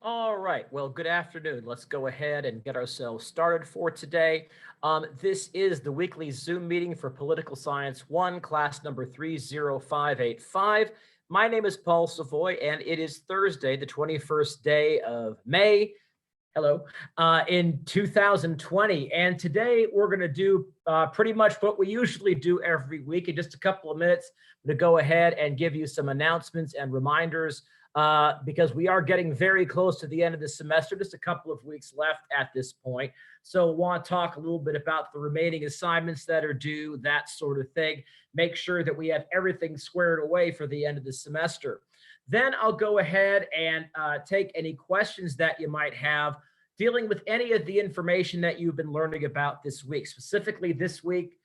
All right. Well, good afternoon. Let's go ahead and get ourselves started for today. This is the weekly Zoom meeting for Political Science 1, class number 30585. My name is Paul Savoy, and it is Thursday, the 21st day of May. Hello, in 2020. And today we're going to do pretty much what we usually do every week. In just a couple of minutes, I'm going to go ahead and give you some announcements and reminders because we are getting very close to the end of the semester, just a couple of weeks left at this point. So want to talk a little bit about the remaining assignments that are due, that sort of thing. Make sure that we have everything squared away for the end of the semester. Then I'll go ahead and take any questions that you might have dealing with any of the information that you've been learning about this week. Specifically this week,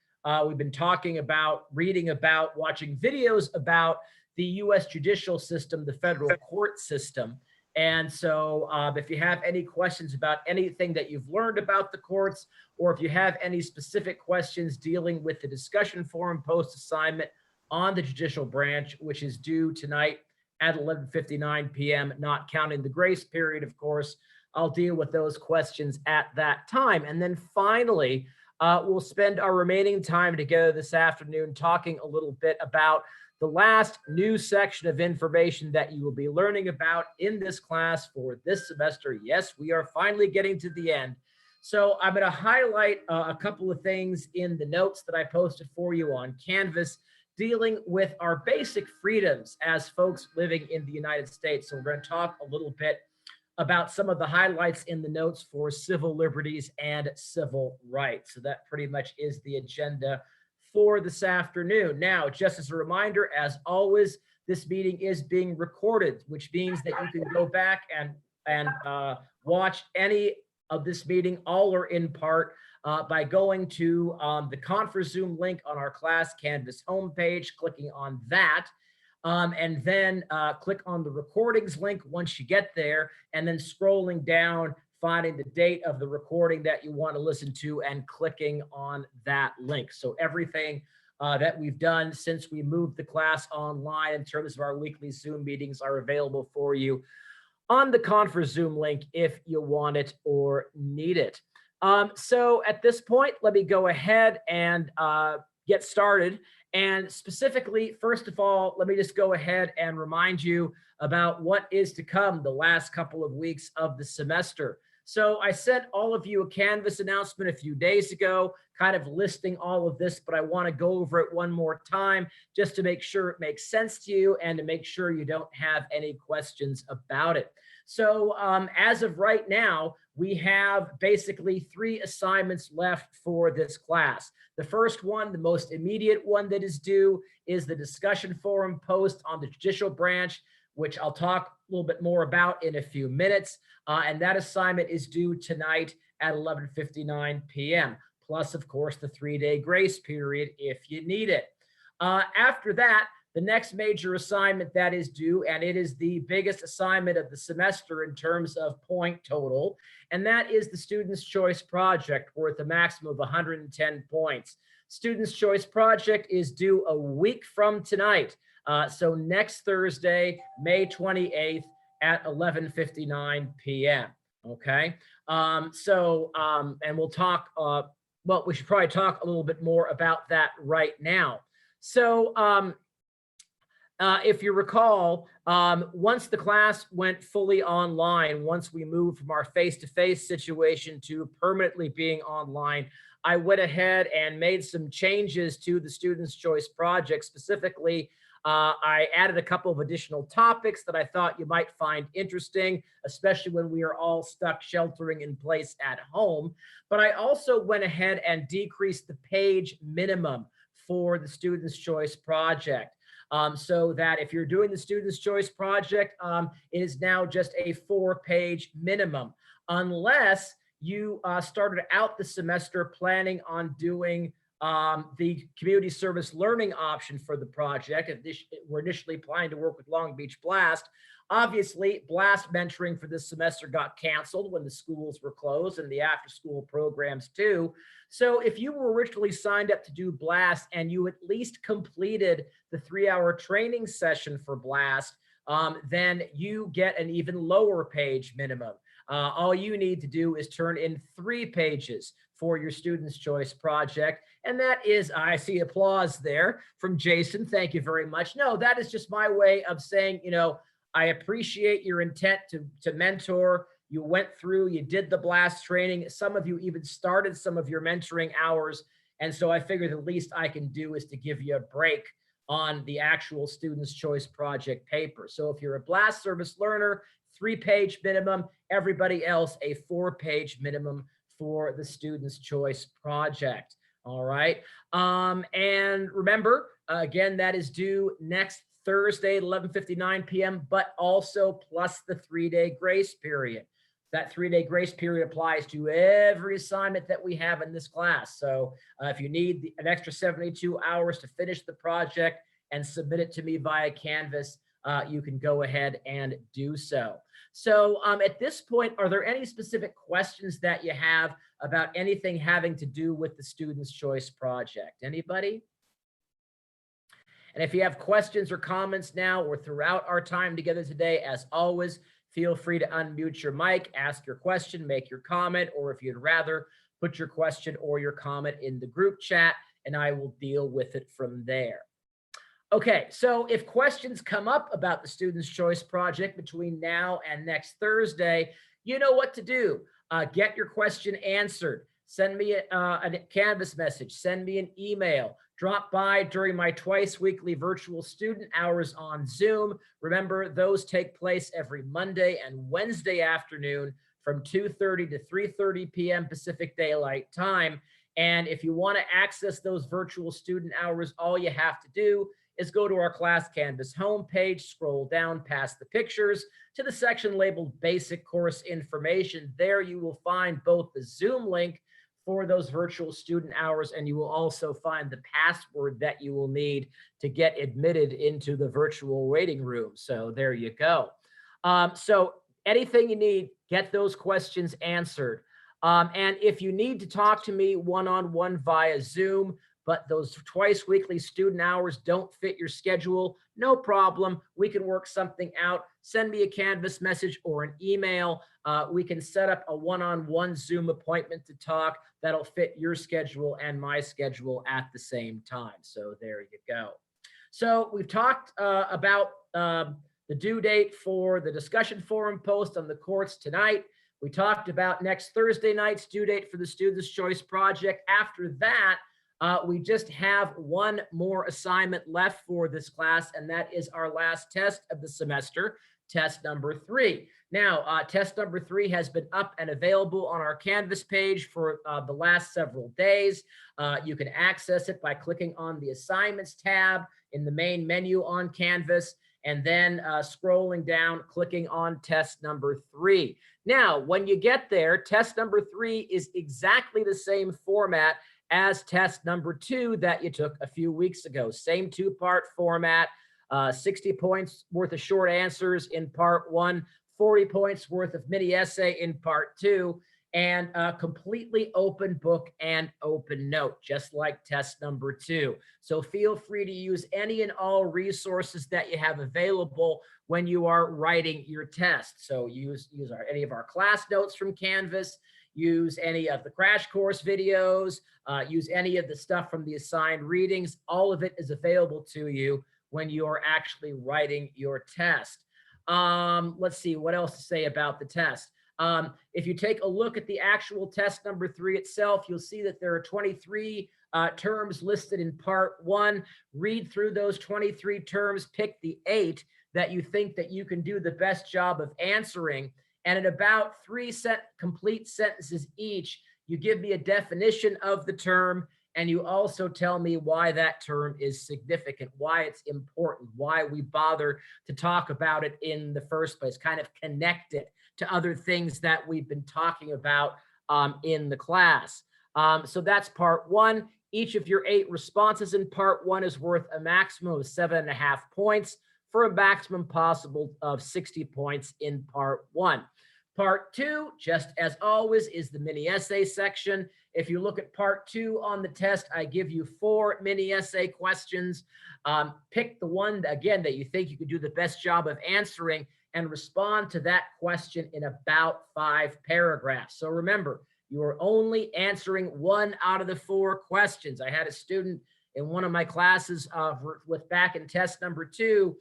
we've been talking about, reading about, watching videos about the U.S. judicial system, the federal court system. And so if you have any questions about anything that you've learned about the courts, or if you have any specific questions dealing with the discussion forum post assignment on the judicial branch, which is due tonight at 11:59 p.m., not counting the grace period, of course, I'll deal with those questions at that time. And then finally, we'll spend our remaining time together this afternoon talking a little bit about the last new section of information that you will be learning about in this class for this semester. Yes, we are finally getting to the end. So I'm going to highlight a couple of things in the notes that I posted for you on Canvas dealing with our basic freedoms as folks living in the United States. So we're going to talk a little bit about some of the highlights in the notes for civil liberties and civil rights. So that pretty much is the agenda for this afternoon. Now, just as a reminder, as always, this meeting is being recorded, which means that you can go back and watch any of this meeting, all or in part, by going to the ConferZoom link on our class Canvas homepage, clicking on that, and then click on the recordings link once you get there, and then scrolling down, finding the date of the recording that you want to listen to and clicking on that link. So everything that we've done since we moved the class online in terms of our weekly Zoom meetings are available for you on the ConferZoom link if you want it or need it. So at this point, let me go ahead and get started. And specifically, first of all, let me just go ahead and remind you about what is to come the last couple of weeks of the semester. So I sent all of you a Canvas announcement a few days ago, kind of listing all of this, but I want to go over it one more time just to make sure it makes sense to you and to make sure you don't have any questions about it. So as of right now, we have basically 3 assignments left for this class. The first one, the most immediate one that is due, is the discussion forum post on the judicial branch, which I'll talk a little bit more about in a few minutes. And that assignment is due tonight at 11:59 p.m. Plus, of course, the 3-day grace period if you need it. After that, the next major assignment that is due, and it is the biggest assignment of the semester in terms of point total, and that is the Student's Choice Project, worth a maximum of 110 points. Student's Choice Project is due a week from tonight. So next Thursday, May 28th at 11:59 p.m. Okay. And we'll talk, well, we should probably talk a little bit more about that right now. So if you recall, once the class went fully online, once we moved from our face-to-face situation to permanently being online, I went ahead and made some changes to the Student's Choice Project. Specifically, I added a couple of additional topics that I thought you might find interesting, especially when we are all stuck sheltering in place at home. But I also went ahead and decreased the page minimum for the Student's Choice Project. So that if you're doing the Student's Choice Project, it is now just a 4-page minimum, unless you started out the semester planning on doing the community service learning option for the project. If we're initially planning to work with Long Beach Blast, obviously Blast mentoring for this semester got canceled when the schools were closed, and the after school programs too. So if you were originally signed up to do Blast and you at least completed the 3-hour training session for Blast, then you get an even lower page minimum. All you need to do is turn in 3 pages for your Student's Choice project. And that is, I see applause there from Jason. Thank you very much. No, that is just my way of saying, I appreciate your intent to mentor. You went through, you did the BLAST training. Some of you even started some of your mentoring hours. And so I figure the least I can do is to give you a break on the actual Student's Choice project paper. So if you're a BLAST service learner, 3-page minimum, everybody else a 4-page minimum for the Student's Choice project. All right. And remember, again, that is due next Thursday at 11:59 p.m., but also plus the 3-day grace period. That 3-day grace period applies to every assignment that we have in this class. So if you need an extra 72 hours to finish the project and submit it to me via Canvas, you can go ahead and do so. So at this point, are there any specific questions that you have about anything having to do with the Student's Choice project? Anybody? And if you have questions or comments now or throughout our time together today, as always, feel free to unmute your mic, ask your question, make your comment, or if you'd rather, put your question or your comment in the group chat, and I will deal with it from there. Okay, so if questions come up about the Student's Choice project between now and next Thursday, you know what to do. Get your question answered. Send me a Canvas message. Send me an email. Drop by during my twice-weekly virtual student hours on Zoom. Remember, those take place every Monday and Wednesday afternoon from 2:30 to 3:30 p.m. Pacific Daylight Time. And if you want to access those virtual student hours, all you have to do is go to our Class Canvas homepage, scroll down past the pictures to the section labeled Basic Course Information. There you will find both the Zoom link for those virtual student hours, and you will also find the password that you will need to get admitted into the virtual waiting room. So there you go. So anything you need, get those questions answered. And if you need to talk to me one-on-one via Zoom, but those twice weekly student hours don't fit your schedule, no problem. We can work something out. Send me a Canvas message or an email. We can set up a one-on-one Zoom appointment to talk that'll fit your schedule and my schedule at the same time. So there you go. So we've talked about the due date for the discussion forum post on the courts tonight. We talked about next Thursday night's due date for the Student's Choice project. After that, we just have one more assignment left for this class, and that is our last test of the semester, test number 3. Now, test number 3 has been up and available on our Canvas page for the last several days. You can access it by clicking on the Assignments tab in the main menu on Canvas, and then scrolling down, clicking on test number 3. Now, when you get there, test number 3 is exactly the same format as test number 2 that you took a few weeks ago. Same 2-part format, 60 points worth of short answers in part 1, 40 points worth of mini essay in part 2, and a completely open book and open note, just like test number 2. So feel free to use any and all resources that you have available when you are writing your test. So use any of our class notes from Canvas, use any of the crash course videos, use any of the stuff from the assigned readings. All of it is available to you when you are actually writing your test. Let's see what else to say about the test. If you take a look at the actual test number 3 itself, you'll see that there are 23 terms listed in part 1. Read through those 23 terms, pick the 8 that you think that you can do the best job of answering. And in about 3 complete sentences each, you give me a definition of the term, and you also tell me why that term is significant, why it's important, why we bother to talk about it in the first place, kind of connect it to other things that we've been talking about in the class. So that's part 1. Each of your 8 responses in part 1 is worth a maximum of 7.5 points for a maximum possible of 60 points in part 1. Part 2, just as always, is the mini essay section. If you look at part 2 on the test, I give you 4 mini essay questions. Pick the one, again, that you think you could do the best job of answering and respond to that question in about 5 paragraphs. So remember, you are only answering 1 out of the 4 questions. I had a student in one of my classes with back in test number 2,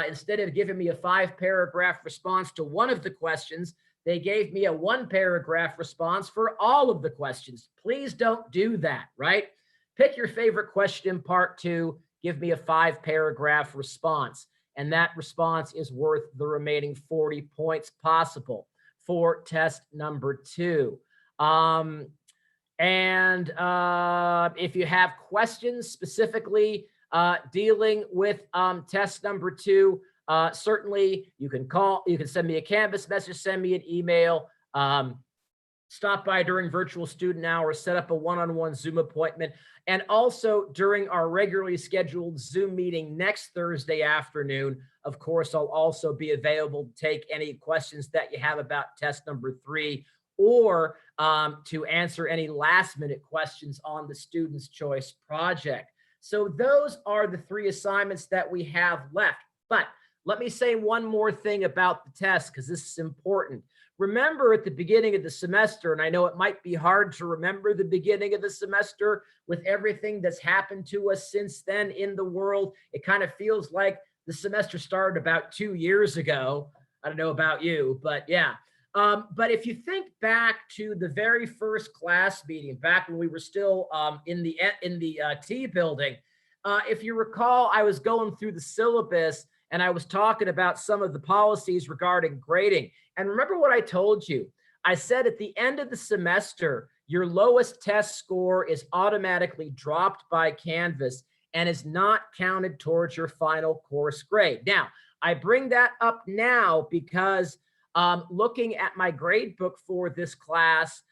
instead of giving me a 5-paragraph response to one of the questions, they gave me a 1-paragraph response for all of the questions. Please don't do that, right? Pick your favorite question in part 2, give me a 5-paragraph response, and that response is worth the remaining 40 points possible for test number 2. If you have questions specifically dealing with test number 2, certainly you can send me a Canvas message, send me an email, stop by during virtual student hours, set up a one-on-one Zoom appointment. And also during our regularly scheduled Zoom meeting next Thursday afternoon, of course, I'll also be available to take any questions that you have about test number 3, or to answer any last-minute questions on the Student's Choice Project. So those are the 3 assignments that we have left. But let me say one more thing about the test, because this is important. Remember at the beginning of the semester, and I know it might be hard to remember the beginning of the semester with everything that's happened to us since then in the world. It kind of feels like the semester started about 2 years ago. I don't know about you, but yeah. But if you think back to the very first class meeting, back when we were still in the T building, if you recall, I was going through the syllabus and I was talking about some of the policies regarding grading. And remember what I told you? I said at the end of the semester, your lowest test score is automatically dropped by Canvas and is not counted towards your final course grade. Now, I bring that up now because looking at my grade book for this class,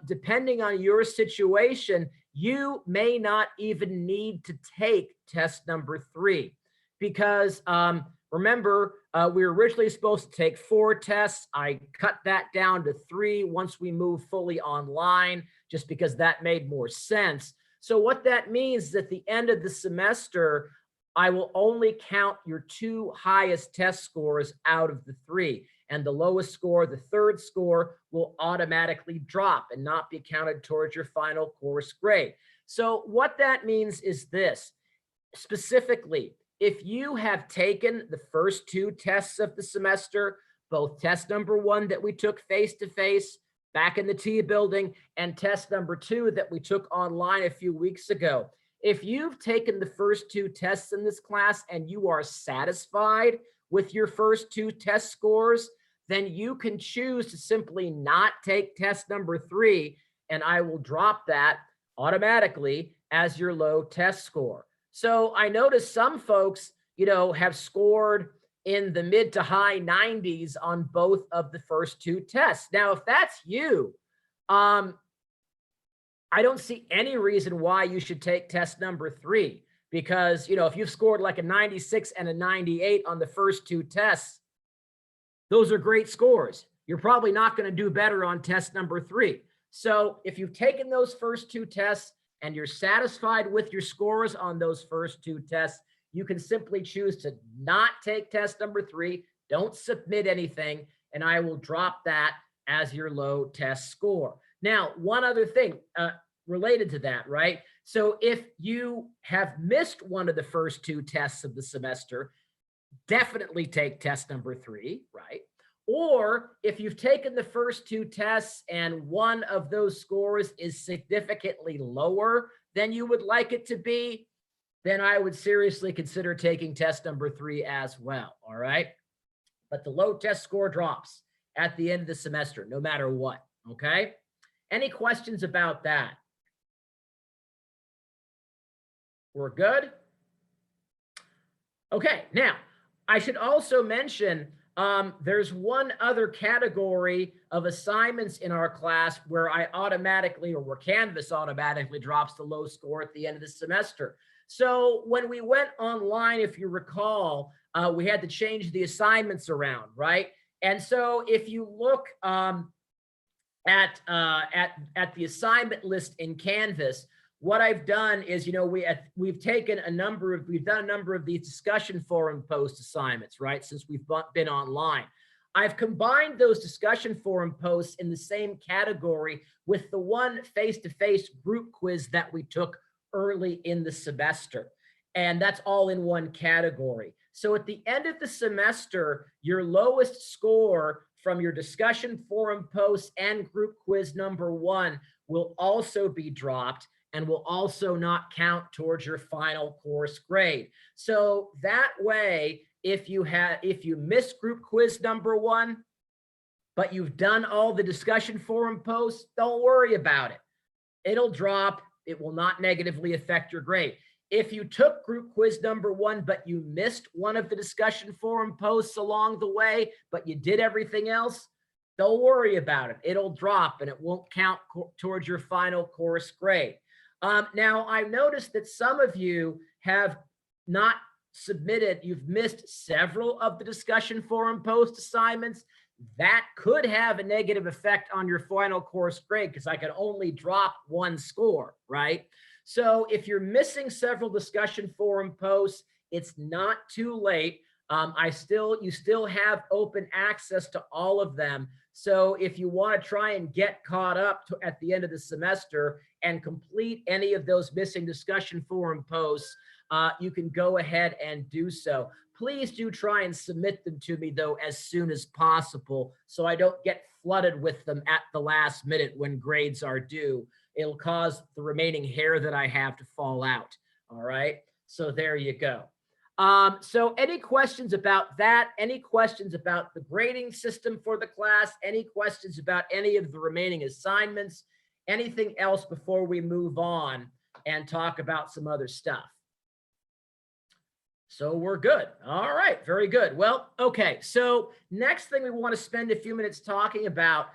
depending on your situation, you may not even need to take test number 3. Because remember, we were originally supposed to take 4 tests. I cut that down to 3 once we moved fully online, just because that made more sense. So what that means is at the end of the semester, I will only count your 2 highest test scores out of the 3. And the lowest score, the 3rd score, will automatically drop and not be counted towards your final course grade. So what that means is this. Specifically, if you have taken the first 2 tests of the semester, both test number 1 that we took face-to-face back in the T building and test number 2 that we took online a few weeks ago, if you've taken the first 2 tests in this class and you are satisfied with your first 2 test scores, then you can choose to simply not take test number 3, and I will drop that automatically as your low test score. So I noticed some folks, have scored in the mid to high 90s on both of the first 2 tests. Now, if that's you, I don't see any reason why you should take test number 3, because, if you've scored like a 96 and a 98 on the first 2 tests, those are great scores. You're probably not going to do better on test number 3. So if you've taken those first 2 tests and you're satisfied with your scores on those first 2 tests, you can simply choose to not take test number 3, don't submit anything, and I will drop that as your low test score. Now, one other thing related to that, right? So if you have missed one of the first 2 tests of the semester, definitely take test number 3, right? Or if you've taken the first 2 tests and one of those scores is significantly lower than you would like it to be, then I would seriously consider taking test number 3 as well, all right? But the low test score drops at the end of the semester, no matter what, okay? Any questions about that? We're good? Okay, now, I should also mention there's one other category of assignments in our class where where Canvas automatically drops the low score at the end of the semester. So when we went online, if you recall, we had to change the assignments around, right? And so if you look at the assignment list in Canvas, what I've done is, we've done a number of these discussion forum post assignments, right? Since we've been online. I've combined those discussion forum posts in the same category with the one face-to-face group quiz that we took early in the semester. And that's all in one category. So at the end of the semester, your lowest score from your discussion forum posts and group quiz number 1 will also be dropped and will also not count towards your final course grade. So that way, if you miss group quiz number 1, but you've done all the discussion forum posts, don't worry about it. It'll drop. It will not negatively affect your grade. If you took group quiz number 1, but you missed one of the discussion forum posts along the way, but you did everything else, don't worry about it. It'll drop and it won't count towards your final course grade. Now, I noticed that some of you have not submitted, you've missed several of the discussion forum post assignments. That could have a negative effect on your final course grade because I can only drop 1 score, right? So if you're missing several discussion forum posts, it's not too late. You still have open access to all of them. So if you want to try and get caught up at the end of the semester and complete any of those missing discussion forum posts, you can go ahead and do so. Please do try and submit them to me, though, as soon as possible so I don't get flooded with them at the last minute when grades are due. It'll cause the remaining hair that I have to fall out. All right. So there you go. So any questions about that? Any questions about the grading system for the class? Any questions about any of the remaining assignments? Anything else before we move on and talk about some other stuff? So we're good. All right. Very good. Well, okay. So next thing we want to spend a few minutes talking about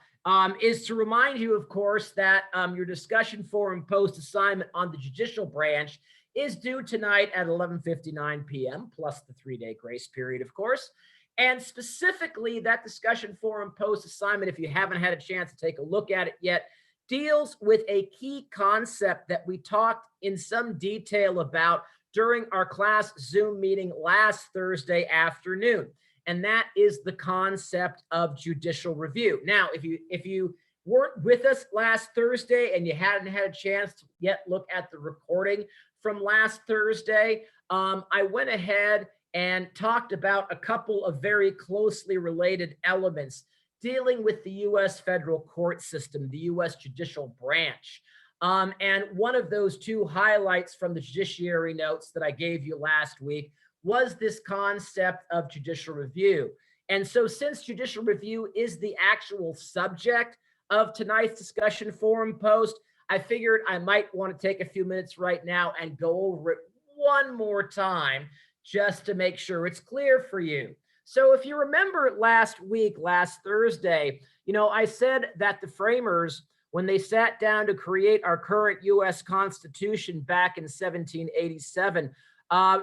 is to remind you, of course, that your discussion forum post assignment on the judicial branch is due tonight at 11:59 p.m. plus the 3-day grace period, of course. And specifically, that discussion forum post assignment, if you haven't had a chance to take a look at it yet, deals with a key concept that we talked in some detail about during our class Zoom meeting last Thursday afternoon. And that is the concept of judicial review. Now, if you weren't with us last Thursday and you hadn't had a chance to yet look at the recording from last Thursday, I went ahead and talked about a couple of very closely related elements dealing with the U.S. federal court system, the U.S. judicial branch. And one of those 2 highlights from the judiciary notes that I gave you last week was this concept of judicial review. And so since judicial review is the actual subject of tonight's discussion forum post, I figured I might want to take a few minutes right now and go over it one more time just to make sure it's clear for you. So if you remember last Thursday, I said that the framers, when they sat down to create our current U.S. Constitution back in 1787,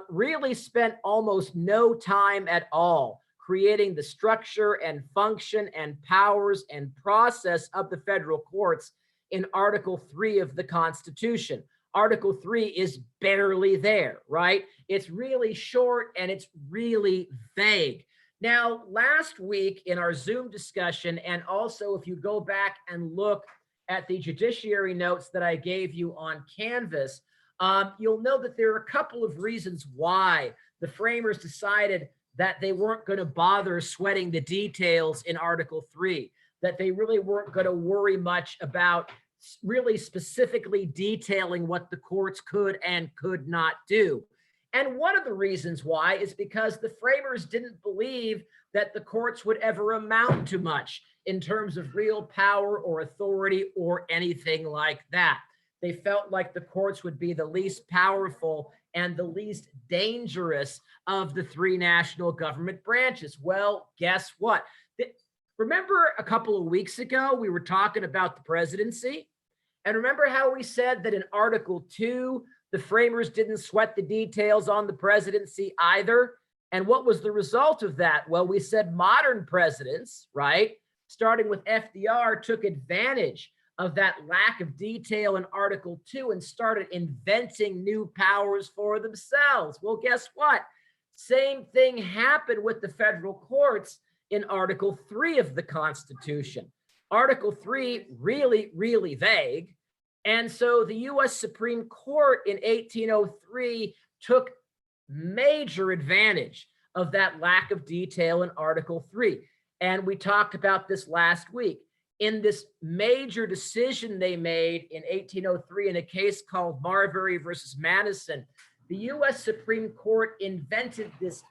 really spent almost no time at all creating the structure and function and powers and process of the federal courts in Article 3 of the Constitution. Article 3 is barely there, right? It's really short and it's really vague. Now, last week in our Zoom discussion, and also if you go back and look at the judiciary notes that I gave you on Canvas, you'll know that there are a couple of reasons why the framers decided that they weren't going to bother sweating the details in Article 3, that they really weren't going to worry much about really specifically detailing what the courts could and could not do. And one of the reasons why is because the framers didn't believe that the courts would ever amount to much in terms of real power or authority or anything like that. They felt like the courts would be the least powerful and the least dangerous of the 3 national government branches. Well, guess what? Remember a couple of weeks ago, we were talking about the presidency? And remember how we said that in Article 2, the framers didn't sweat the details on the presidency either? And what was the result of that? Well, we said modern presidents, right, starting with FDR, took advantage of that lack of detail in Article 2 and started inventing new powers for themselves. Well, guess what? Same thing happened with the federal courts in Article 3 of the Constitution. Article 3, really, really vague. And so the US Supreme Court in 1803 took major advantage of that lack of detail in Article 3. And we talked about this last week. In this major decision they made in 1803 in a case called Marbury versus Madison, the US Supreme Court invented this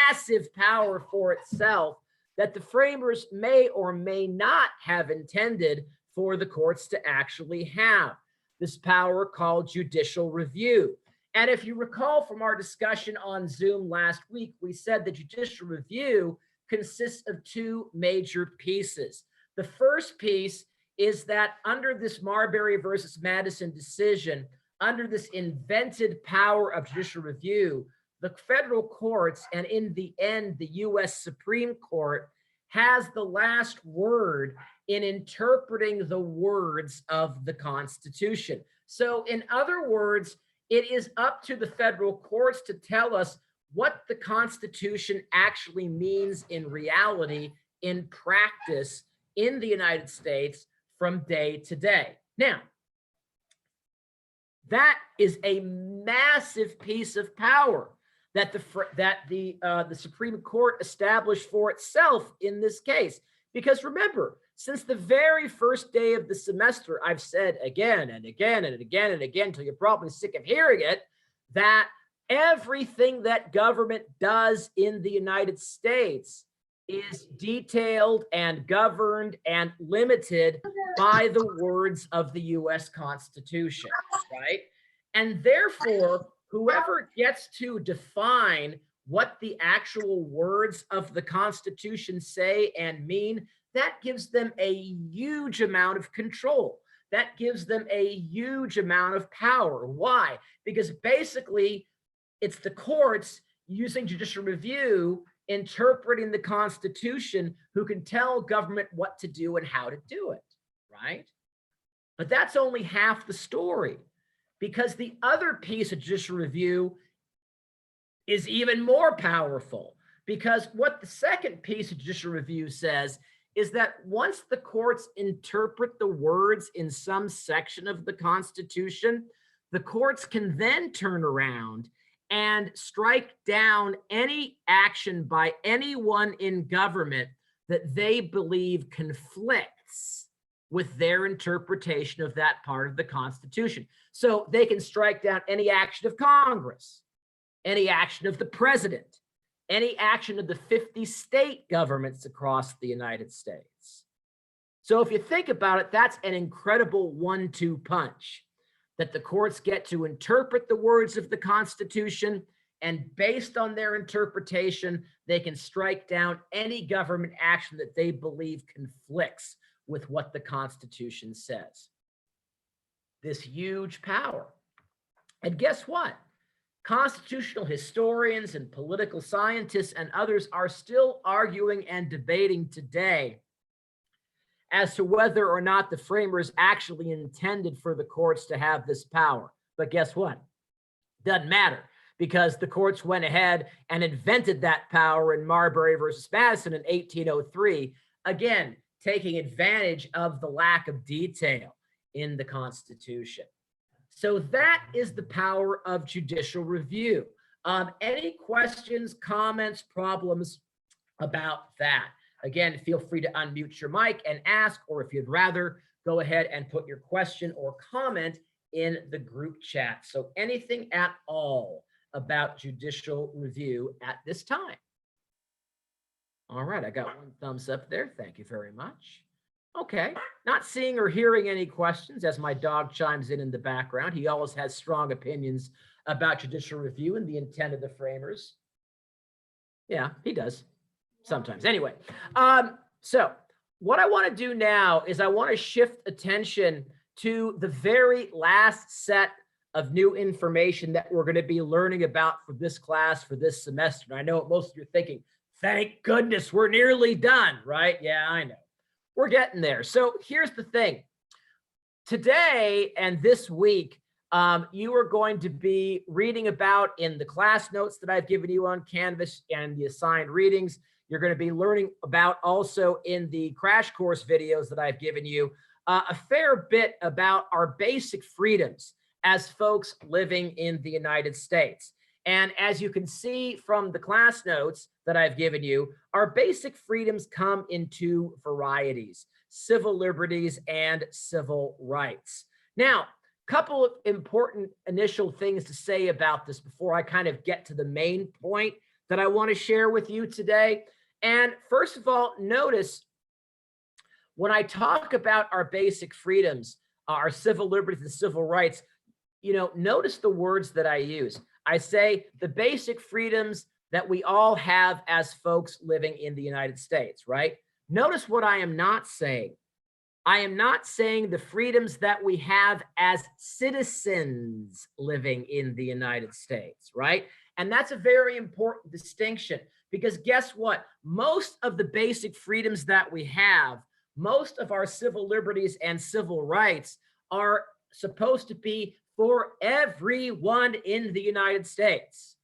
massive power for itself that the framers may or may not have intended for the courts to actually have. This power called judicial review. And if you recall from our discussion on Zoom last week, we said that judicial review consists of two major pieces. The first piece is that under this Marbury versus Madison decision, under this invented power of judicial review, the federal courts, and in the end, the US Supreme Court, has the last word in interpreting the words of the Constitution. So in other words, it is up to the federal courts to tell us what the Constitution actually means in reality, in practice, in the United States from day to day. Now, that is a massive piece of power that the Supreme Court established for itself in this case. Because remember, since the very first day of the semester, I've said again and again and again and again, until you're probably sick of hearing it, that everything that government does in the United States is detailed and governed and limited by the words of the US Constitution, right? And therefore, whoever gets to define what the actual words of the Constitution say and mean, that gives them a huge amount of control. That gives them a huge amount of power. Why? Because basically, it's the courts using judicial review, interpreting the Constitution, who can tell government what to do and how to do it, right? But that's only half the story, because the other piece of judicial review is even more powerful. Because what the second piece of judicial review says is that once the courts interpret the words in some section of the Constitution, the courts can then turn around and strike down any action by anyone in government that they believe conflicts with their interpretation of that part of the Constitution. So they can strike down any action of Congress, any action of the president, any action of the 50 state governments across the United States. So if you think about it, that's an incredible 1-2 punch, that the courts get to interpret the words of the Constitution, and based on their interpretation, they can strike down any government action that they believe conflicts with what the Constitution says. This huge power. And guess what? Constitutional historians and political scientists and others are still arguing and debating today as to whether or not the framers actually intended for the courts to have this power. But guess what? Doesn't matter, because the courts went ahead and invented that power in Marbury versus Madison in 1803, again, taking advantage of the lack of detail in the Constitution. So that is the power of judicial review. Any questions, comments, problems about that? Again, feel free to unmute your mic and ask, or if you'd rather, go ahead and put your question or comment in the group chat. So anything at all about judicial review at this time? All right, I got one thumbs up there. Thank you very much. Okay, not seeing or hearing any questions as my dog chimes in the background. He always has strong opinions about judicial review and the intent of the framers. Yeah, he does sometimes. Anyway, so what I want to do now is I want to shift attention to the very last set of new information that we're going to be learning about for this class for this semester. And I know what most of you are thinking, thank goodness we're nearly done, right? Yeah, I know. We're getting there. So here's the thing. Today and this week, you are going to be reading about in the class notes that I've given you on Canvas and the assigned readings. You're going to be learning about also in the crash course videos that I've given you a fair bit about our basic freedoms as folks living in the United States. And as you can see from the class notes that I've given you, our basic freedoms come in two varieties: civil liberties and civil rights. Now, couple of important initial things to say about this before I kind of get to the main point that I want to share with you today. And first of all, notice when I talk about our basic freedoms, our civil liberties and civil rights, notice the words that I use. I say the basic freedoms that we all have as folks living in the United States, right? Notice what I am not saying. I am not saying the freedoms that we have as citizens living in the United States, right? And that's a very important distinction, because guess what? Most of the basic freedoms that we have, most of our civil liberties and civil rights are supposed to be for everyone in the United States,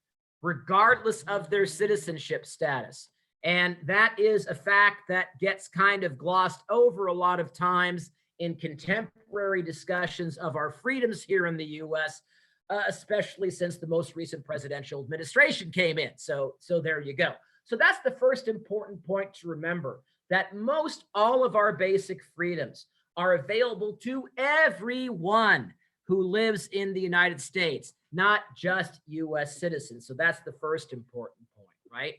regardless of their citizenship status. And that is a fact that gets kind of glossed over a lot of times in contemporary discussions of our freedoms here in the US, especially since the most recent presidential administration came in. So there you go. So that's the first important point to remember, that most all of our basic freedoms are available to everyone who lives in the United States, not just US citizens. So that's the first important point, right?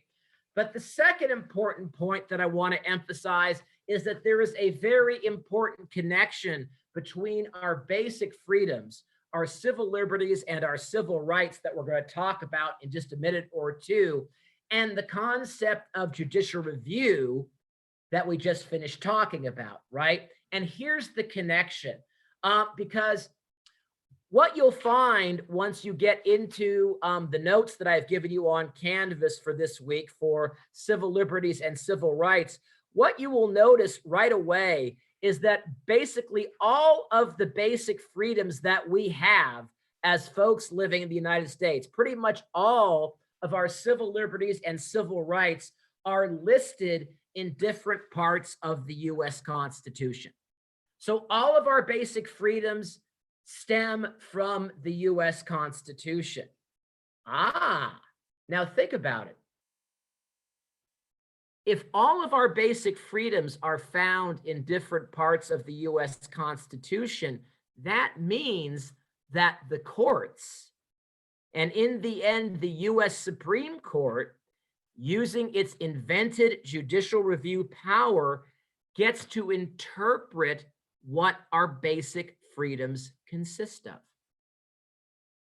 But the second important point that I want to emphasize is that there is a very important connection between our basic freedoms, our civil liberties, and our civil rights that we're going to talk about in just a minute or two, and the concept of judicial review that we just finished talking about, right? And here's the connection, because what you'll find once you get into the notes that I've given you on Canvas for this week for civil liberties and civil rights, what you will notice right away is that basically all of the basic freedoms that we have as folks living in the United States, pretty much all of our civil liberties and civil rights are listed in different parts of the US Constitution. So all of our basic freedoms stem from the US Constitution. Now think about it. If all of our basic freedoms are found in different parts of the US Constitution, that means that the courts, and in the end, the US Supreme Court, using its invented judicial review power, gets to interpret what our basic freedoms consist of.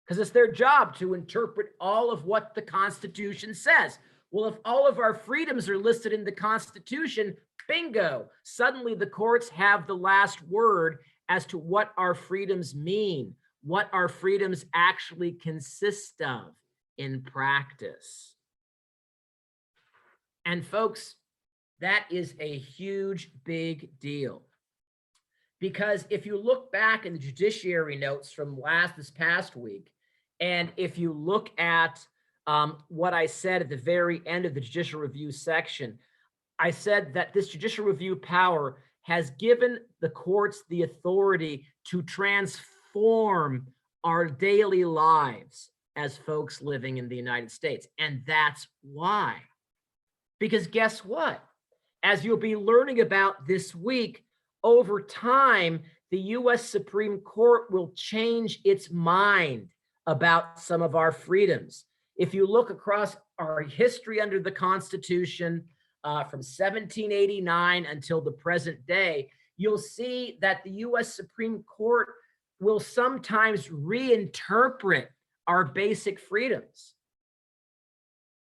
Because it's their job to interpret all of what the Constitution says. Well, if all of our freedoms are listed in the Constitution, bingo, suddenly the courts have the last word as to what our freedoms mean, what our freedoms actually consist of in practice. And folks, that is a huge, big deal. Because if you look back in the judiciary notes from this past week, and if you look at what I said at the very end of the judicial review section, I said that this judicial review power has given the courts the authority to transform our daily lives as folks living in the United States. And that's why. Because guess what? As you'll be learning about this week, over time, the US Supreme Court will change its mind about some of our freedoms. If you look across our history under the Constitution from 1789 until the present day, you'll see that the US Supreme Court will sometimes reinterpret our basic freedoms.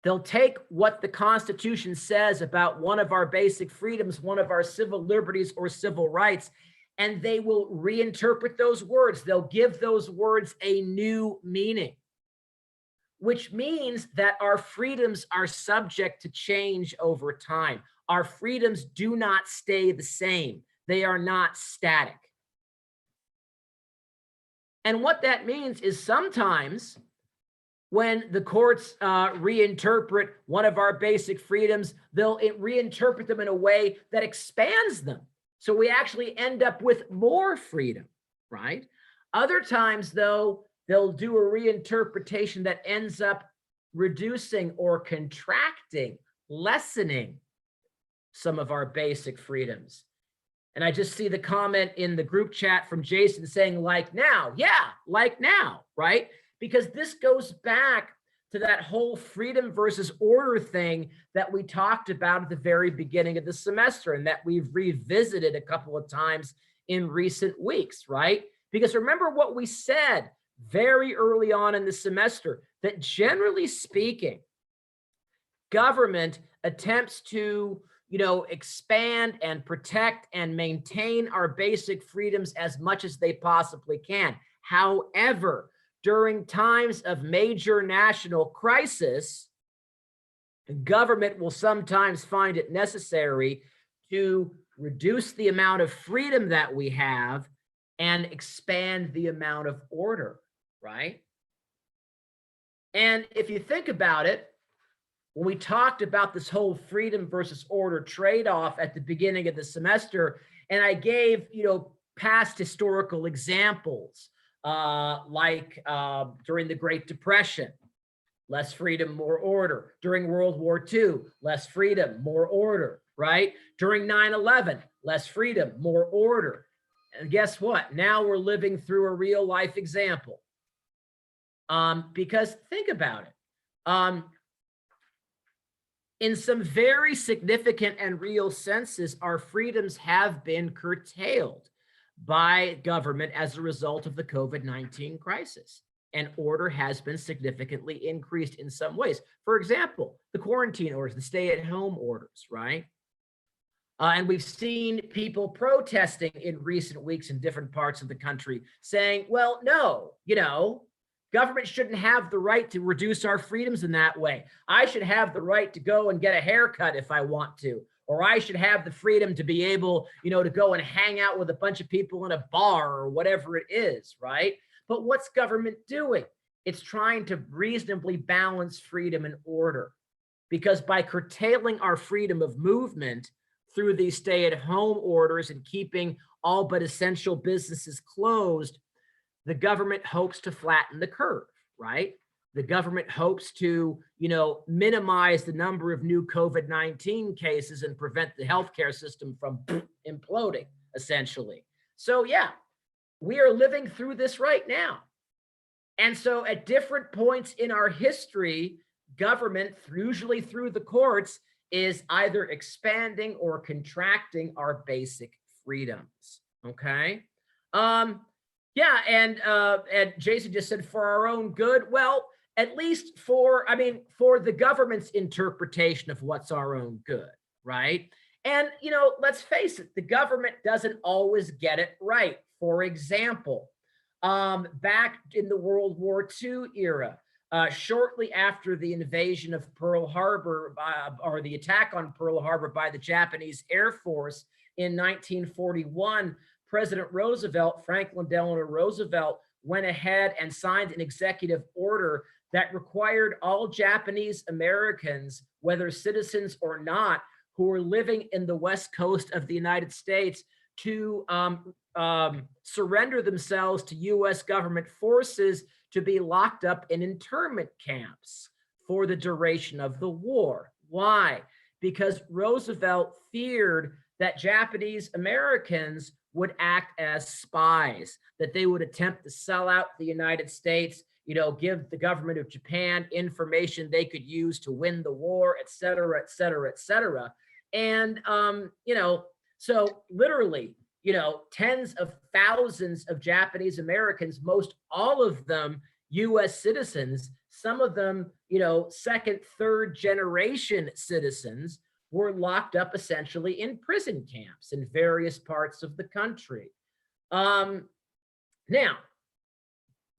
They'll take what the Constitution says about one of our basic freedoms, one of our civil liberties or civil rights, and they will reinterpret those words. They'll give those words a new meaning, which means that our freedoms are subject to change over time. Our freedoms do not stay the same. They are not static. And what that means is sometimes when the courts reinterpret one of our basic freedoms, they'll reinterpret them in a way that expands them. So we actually end up with more freedom, right? Other times, though, they'll do a reinterpretation that ends up reducing or contracting, lessening some of our basic freedoms. And I just see the comment in the group chat from Jason saying, like now. Yeah, like now, right? Because this goes back to that whole freedom versus order thing that we talked about at the very beginning of the semester and that we've revisited a couple of times in recent weeks, right? Because remember what we said very early on in the semester, that generally speaking, government attempts to, expand and protect and maintain our basic freedoms as much as they possibly can. However, during times of major national crisis, the government will sometimes find it necessary to reduce the amount of freedom that we have and expand the amount of order, right? And if you think about it, when we talked about this whole freedom versus order trade-off at the beginning of the semester, and I gave, past historical examples, like during the Great Depression, less freedom, more order. During World War II, less freedom, more order, right? During 9/11, less freedom, more order. And guess what? Now we're living through a real life example. Because think about it. In some very significant and real senses, our freedoms have been curtailed by government as a result of the COVID-19 crisis, and order has been significantly increased in some ways. For example, the quarantine orders, the stay-at-home orders, right? And we've seen people protesting in recent weeks in different parts of the country saying, well, no, government shouldn't have the right to reduce our freedoms in that way. I should have the right to go and get a haircut if I want to, or I should have the freedom to be able, to go and hang out with a bunch of people in a bar or whatever it is, right? But what's government doing? It's trying to reasonably balance freedom and order, because by curtailing our freedom of movement through these stay-at-home orders and keeping all but essential businesses closed, the government hopes to flatten the curve, right? The government hopes to, minimize the number of new COVID-19 cases and prevent the healthcare system from imploding, essentially. So yeah, we are living through this right now. And so at different points in our history, government, usually through the courts, is either expanding or contracting our basic freedoms, okay? Yeah, and Jason just said for our own good. Well, at least for the government's interpretation of what's our own good, right? And, let's face it, the government doesn't always get it right. For example, back in the World War II era, shortly after the invasion of Pearl Harbor, or the attack on Pearl Harbor by the Japanese Air Force in 1941, President Roosevelt, Franklin Delano Roosevelt, went ahead and signed an executive order that required all Japanese Americans, whether citizens or not, who were living in the West Coast of the United States to surrender themselves to U.S. government forces to be locked up in internment camps for the duration of the war. Why? Because Roosevelt feared that Japanese Americans would act as spies, that they would attempt to sell out the United States, give the government of Japan information they could use to win the war, et cetera, et cetera, et cetera. And, so literally, tens of thousands of Japanese Americans, most all of them US citizens, some of them, second, third generation citizens, were locked up essentially in prison camps in various parts of the country. Now,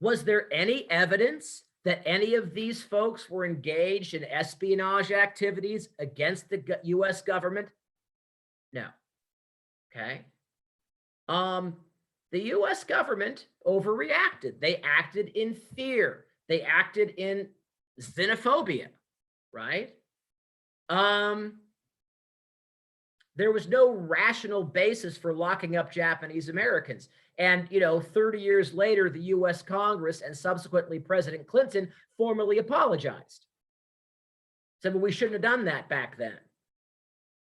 was there any evidence that any of these folks were engaged in espionage activities against the U.S. government? No. Okay. The U.S. government overreacted. They acted in fear. They acted in xenophobia, right? There was no rational basis for locking up Japanese Americans. And, 30 years later, the U.S. Congress and subsequently President Clinton formally apologized. Said, well, we shouldn't have done that back then.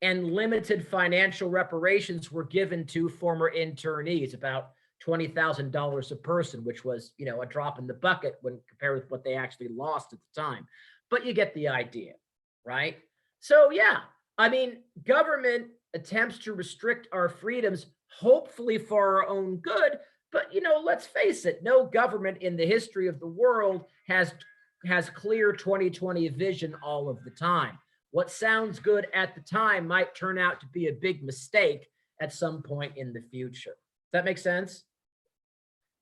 And limited financial reparations were given to former internees, about $20,000 a person, which was, a drop in the bucket when compared with what they actually lost at the time. But you get the idea, right? So, yeah, government attempts to restrict our freedoms, hopefully for our own good. But, let's face it, no government in the history of the world has clear 2020 vision all of the time. What sounds good at the time might turn out to be a big mistake at some point in the future. Does that make sense?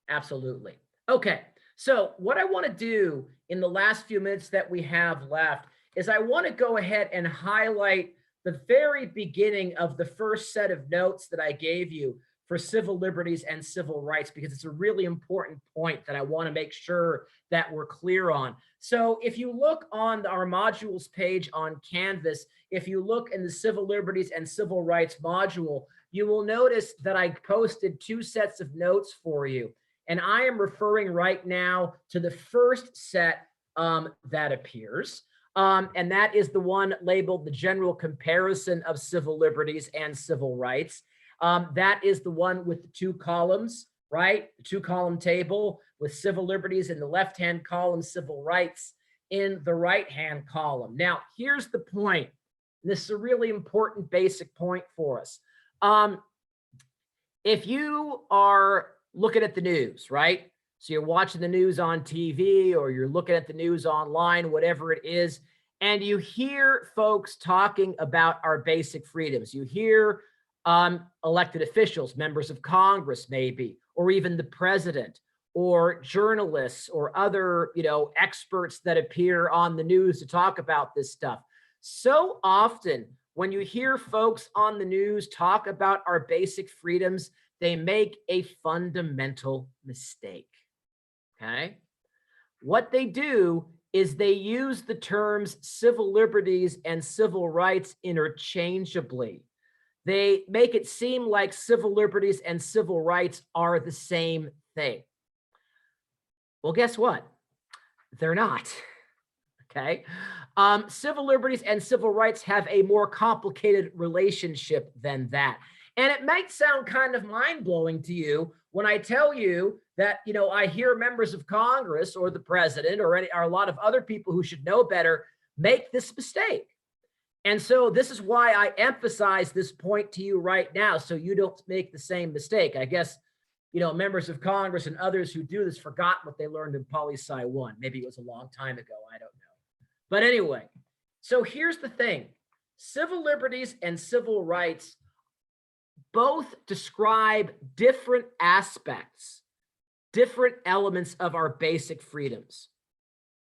Absolutely. Okay, so what I want to do in the last few minutes that we have left is I want to go ahead and highlight the very beginning of the first set of notes that I gave you for civil liberties and civil rights, because it's a really important point that I want to make sure that we're clear on. So if you look on our modules page on Canvas, if you look in the civil liberties and civil rights module, you will notice that I posted 2 sets of notes for you. And I am referring right now to the first set that appears. And that is the one labeled the General Comparison of Civil Liberties and Civil Rights. That is the one with the 2 columns, right? The 2-column table with civil liberties in the left-hand column, civil rights in the right-hand column. Now, here's the point. This is a really important basic point for us. If you are looking at the news, right? So you're watching the news on TV or you're looking at the news online, whatever it is, and you hear folks talking about our basic freedoms. You hear elected officials, members of Congress maybe, or even the president, or journalists or other, experts that appear on the news to talk about this stuff. So often when you hear folks on the news talk about our basic freedoms, they make a fundamental mistake. Okay. What they do is they use the terms civil liberties and civil rights interchangeably. They make it seem like civil liberties and civil rights are the same thing. Well, guess what? They're not. Okay. Civil liberties and civil rights have a more complicated relationship than that. And it might sound kind of mind-blowing to you when I tell you that, I hear members of Congress or the president or a lot of other people who should know better make this mistake. And so this is why I emphasize this point to you right now, so you don't make the same mistake. I guess, members of Congress and others who do this forgot what they learned in Poli-Sci 1. Maybe it was a long time ago. I don't know. But anyway, so here's the thing. Civil liberties and civil rights both describe different aspects, different elements of our basic freedoms.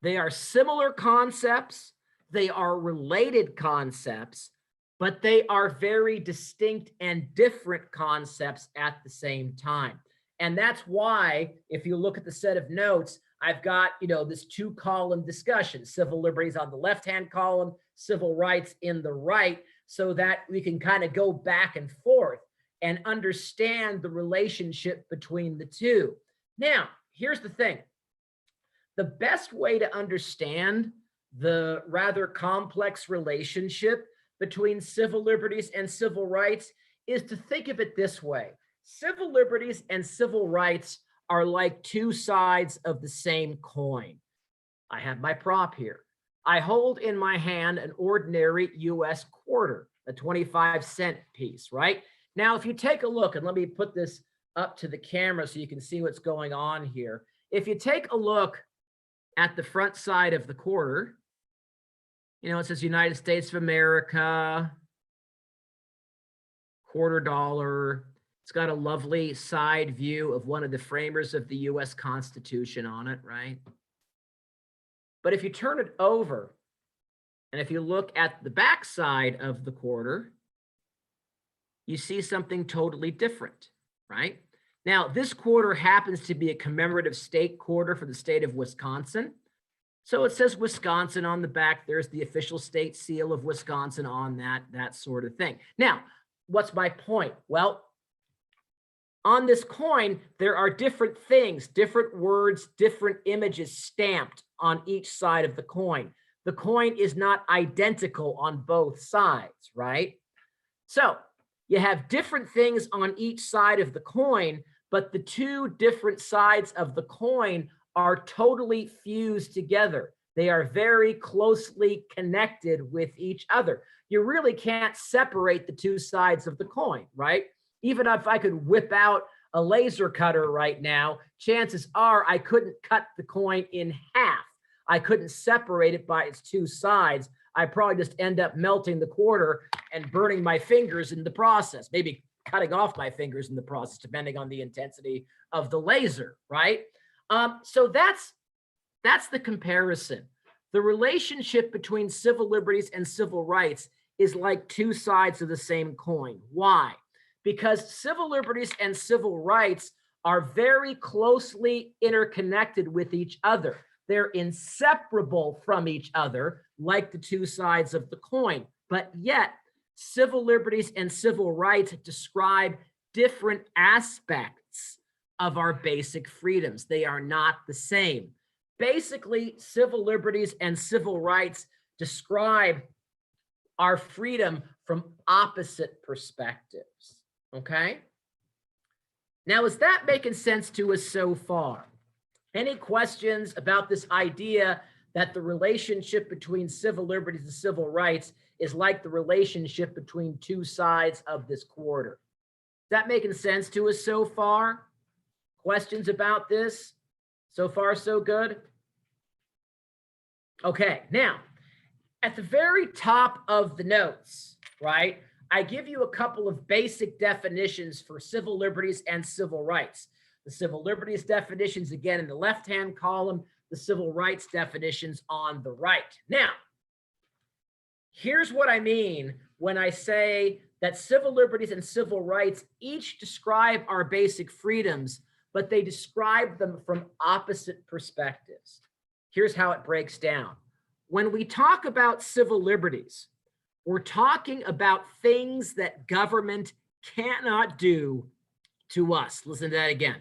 They are similar concepts, they are related concepts, but they are very distinct and different concepts at the same time. And that's why, if you look at the set of notes, I've got, this 2-column discussion, civil liberties on the left-hand column, civil rights in the right, so that we can kind of go back and forth and understand the relationship between the two. Now, here's the thing. The best way to understand the rather complex relationship between civil liberties and civil rights is to think of it this way. Civil liberties and civil rights are like 2 sides of the same coin. I have my prop here. I hold in my hand an ordinary US quarter, a 25-cent piece, right? Now, if you take a look, and let me put this up to the camera so you can see what's going on here. If you take a look at the front side of the quarter, it says United States of America, $quarter. It's got a lovely side view of one of the framers of the US Constitution on it, right? But if you turn it over, and if you look at the back side of the quarter, you see something totally different, right? Now, this quarter happens to be a commemorative state quarter for the state of Wisconsin. So it says Wisconsin on the back. There's the official state seal of Wisconsin on that sort of thing. Now, what's my point? Well, on this coin, there are different things, different words, different images stamped on each side of the coin. The coin is not identical on both sides, right? So you have different things on each side of the coin, but the two different sides of the coin are totally fused together. They are very closely connected with each other. You really can't separate the two sides of the coin, right? Even if I could whip out a laser cutter right now, chances are I couldn't cut the coin in half. I couldn't separate it by its two sides. I probably just end up melting the quarter and burning my fingers in the process, maybe cutting off my fingers in the process, depending on the intensity of the laser, right? So that's the comparison. The relationship between civil liberties and civil rights is like two sides of the same coin. Why? Because civil liberties and civil rights are very closely interconnected with each other. They're inseparable from each other, like the two sides of the coin. But yet, civil liberties and civil rights describe different aspects of our basic freedoms. They are not the same. Basically, civil liberties and civil rights describe our freedom from opposite perspectives. Okay? Now, is that making sense to us so far? Any questions about this idea that the relationship between civil liberties and civil rights is like the relationship between two sides of this quarter? Is that making sense to us so far? Questions about this? So far, so good? Okay, now, at the very top of the notes, right, I give you a couple of basic definitions for civil liberties and civil rights. The civil liberties definitions, again, in the left-hand column, the civil rights definitions on the right. Now, here's what I mean when I say that civil liberties and civil rights each describe our basic freedoms, but they describe them from opposite perspectives. Here's how it breaks down. When we talk about civil liberties, we're talking about things that government cannot do to us. Listen to that again.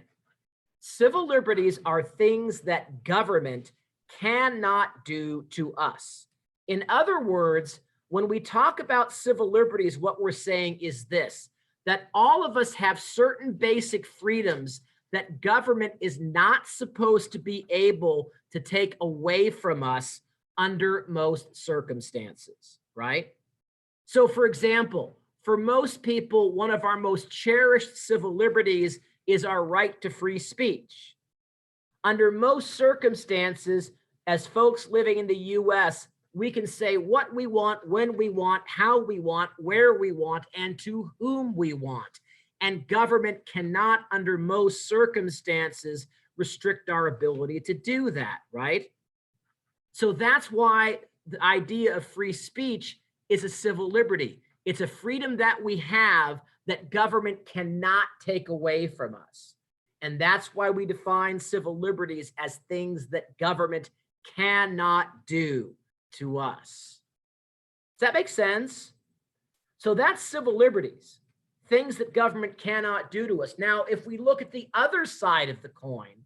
Civil liberties are things that government cannot do to us. In other words, when we talk about civil liberties, what we're saying is this, that all of us have certain basic freedoms that government is not supposed to be able to take away from us under most circumstances, right? So for example, for most people, one of our most cherished civil liberties is our right to free speech. Under most circumstances, as folks living in the US, we can say what we want, when we want, how we want, where we want, and to whom we want. And government cannot, under most circumstances, restrict our ability to do that, right? So that's why the idea of free speech is a civil liberty. It's a freedom that we have that government cannot take away from us. And that's why we define civil liberties as things that government cannot do to us. Does that make sense? So that's civil liberties, things that government cannot do to us. Now, if we look at the other side of the coin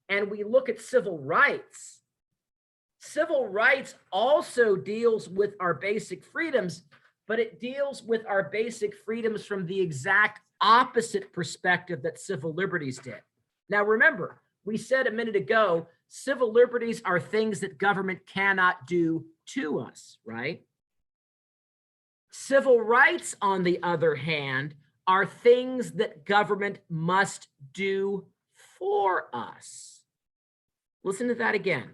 and we look at civil rights also deals with our basic freedoms, but it deals with our basic freedoms from the exact opposite perspective that civil liberties did. Now, remember, we said a minute ago, civil liberties are things that government cannot do to us, right? Civil rights, on the other hand, are things that government must do for us. Listen to that again.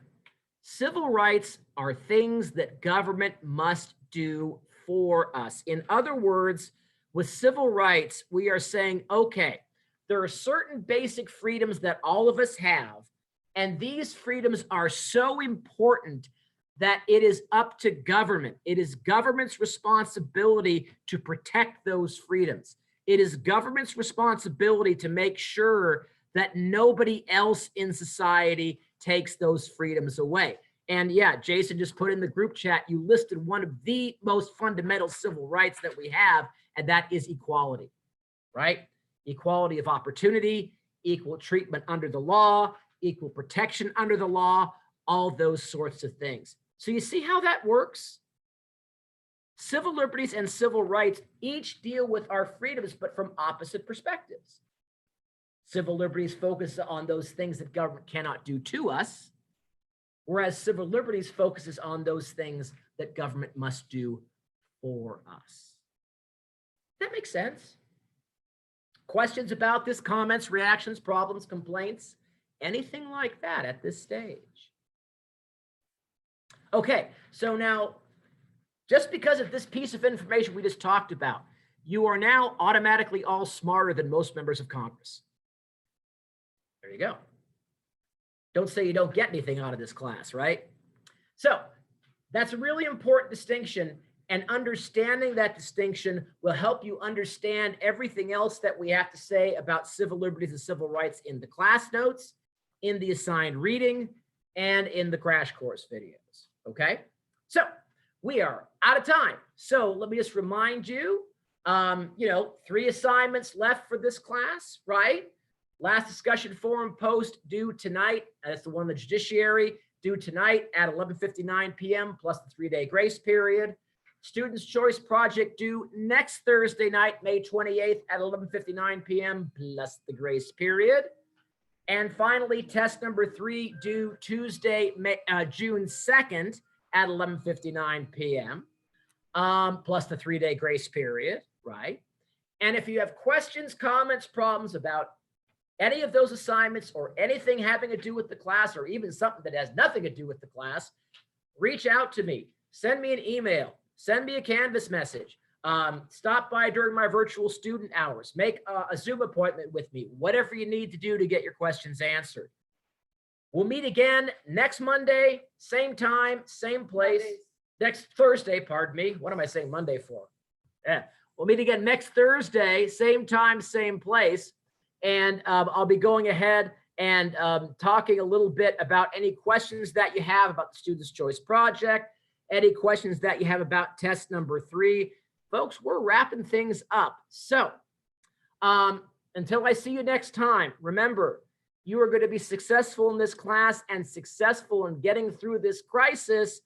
Civil rights are things that government must do for us. In other words, With civil rights, we are saying, okay, there are certain basic freedoms that all of us have, and these freedoms are so important that it is up to government. It is government's responsibility to protect those freedoms. It is government's responsibility to make sure that nobody else in society takes those freedoms away. And yeah, Jason just put in the group chat, you listed one of the most fundamental civil rights that we have, and that is equality, right? Equality of opportunity, equal treatment under the law, equal protection under the law, all those sorts of things. So you see how that works? Civil liberties and civil rights each deal with our freedoms, but from opposite perspectives. Civil liberties focus on those things that government cannot do to us, whereas civil liberties focuses on those things that government must do for us. That makes sense. Questions about this, comments, reactions, problems, complaints, anything like that at this stage? Okay, so now, just because of this piece of information we just talked about, you are now automatically all smarter than most members of Congress. There you go. Don't say you don't get anything out of this class, right? So that's a really important distinction, and understanding that distinction will help you understand everything else that we have to say about civil liberties and civil rights in the class notes, in the assigned reading, and in the crash course videos, okay? So we are out of time. So let me just remind you, 3 assignments left for this class, right? Last discussion forum post due tonight. That's the one on the judiciary, due tonight at 11:59 p.m. plus the 3-day grace period. Students' Choice Project due next Thursday night, May 28th at 11:59 p.m. plus the grace period. And finally, test number 3 due Tuesday, June 2nd at 11:59 p.m. Plus the 3-day grace period, right? And if you have questions, comments, problems about any of those assignments or anything having to do with the class, or even something that has nothing to do with the class, reach out to me. Send me an email. Send me a Canvas message. Stop by during my virtual student hours. Make a Zoom appointment with me. Whatever you need to do to get your questions answered. We'll meet again next Monday, same time, same place. Next Thursday, pardon me. What am I saying Monday for? Yeah. We'll meet again next Thursday, same time, same place. And I'll be going ahead and talking a little bit about any questions that you have about the Students' Choice Project, any questions that you have about test number 3. Folks, we're wrapping things up. So until I see you next time, remember, you are going to be successful in this class and successful in getting through this crisis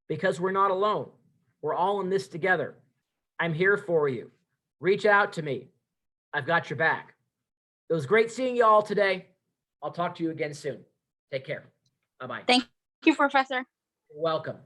because we're not alone. We're all in this together. I'm here for you. Reach out to me. I've got your back. It was great seeing you all today. I'll talk to you again soon. Take care. Bye-bye. Thank you, Professor. You're welcome.